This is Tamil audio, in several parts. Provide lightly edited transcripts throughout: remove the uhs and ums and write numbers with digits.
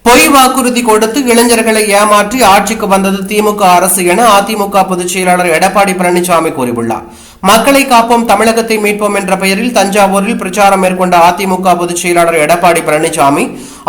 பொய் வாக்குறுதி கொடுத்து இளைஞர்களை ஏமாற்றி ஆட்சிக்கு வந்தது திமுக அரசு என அதிமுக பொதுச் செயலாளர் எடப்பாடி பழனிசாமி கூறியுள்ளார். மக்களை காப்போம் தமிழகத்தை மீட்போம் என்ற பெயரில் தஞ்சாவூரில் பிரச்சாரம் மேற்கொண்ட அதிமுக பொதுச் செயலாளர் எடப்பாடி பழனிசாமி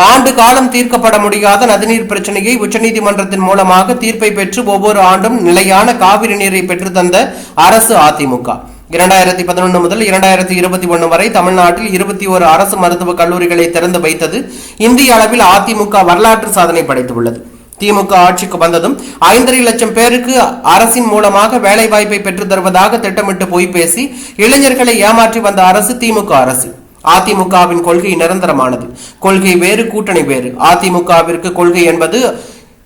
ஆண்டு காலம் தீர்க்கப்பட முடியாத நதிநீர் பிரச்சனையை உச்சநீதிமன்றத்தின் மூலமாக தீர்ப்பை பெற்று ஒவ்வொரு ஆண்டும் நிலையான காவிரி நீரை பெற்றுத்தந்த அரசு அதிமுக. 2011 முதல் 2021 வரை தமிழ்நாட்டில் 21 அரசு மருத்துவக் கல்லூரிகளை திறந்து வைத்தது இந்திய அளவில் அதிமுக வரலாற்று சாதனை படைத்துள்ளது. திமுக ஆட்சிக்கு வந்ததும் 5.5 லட்சம் பேருக்கு அரசின் மூலமாக வேலைவாய்ப்பை பெற்றுத் தருவதாக திட்டமிட்டு பொய் பேசி இளைஞர்களை ஏமாற்றி வந்த அரசு திமுக அரசு. அதிமுகவின் கொள்கை நிரந்தரமானது. கொள்கை வேறு, கூட்டணி வேறு. அதிமுகவிற்கு கொள்கை என்பது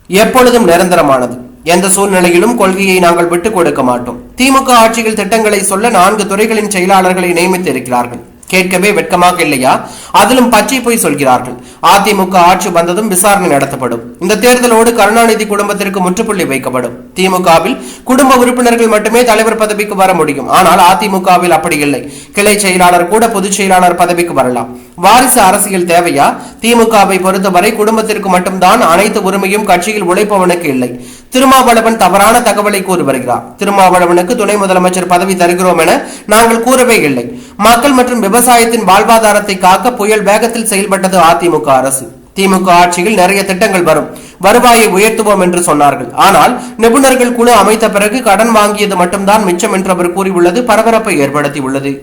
எப்பொழுதும் நிரந்தரமானது. எந்த சூழ்நிலையிலும் கொள்கையை நாங்கள் விட்டுக் கொடுக்க மாட்டோம். திமுக ஆட்சியில் திட்டங்களை சொல்ல 4 துறைகளின் செயலாளர்களை நியமித்து இருக்கிறார்கள். கேட்கவே வெட்கமாக இல்லையா? அதிலும் பச்சை போய் சொல்கிறார்கள். அதிமுக ஆட்சி வந்ததும் விசாரணை நடத்தப்படும். இந்த தேர்தலோடு கருணாநிதி குடும்பத்திற்கு முற்றுப்புள்ளி வைக்கப்படும். திமுகவில் குடும்ப உறுப்பினர்கள் மட்டுமே தலைவர் பதவிக்கு வர முடியும். ஆனால் அதிமுகவில் அப்படி இல்லை. கிளை செயலாளர் கூட பொதுச் செயலாளர் பதவிக்கு வரலாம். வாரிசு அரசியல் தேவையா? திமுகவை பொறுத்தவரை குடும்பத்திற்கு மட்டும்தான் அனைத்து உரிமையும் கட்சியில் உழைப்பவனுக்கு இல்லை. திருமாவளவன் தவறான தகவலை கூறி வருகிறார். திருமாவளவனுக்கு துணை முதலமைச்சர் பதவி தருகிறோம் என நாங்கள் கூறவே இல்லை. மக்கள் மற்றும் விவசாயத்தின் வாழ்வாதாரத்தை காக்க புயல் வேகத்தில் செயல்பட்டது அதிமுக அரசு. திமுக ஆட்சியில் நிறைய திட்டங்கள் வரும், வருவாயை உயர்த்துவோம் என்று சொன்னார்கள். ஆனால் நிபுணர்கள் குழு அமைத்த பிறகு கடன் வாங்கியது மட்டும்தான் மிச்சம் என்று அவர் கூறியுள்ளது பரபரப்பை ஏற்படுத்தியுள்ளது.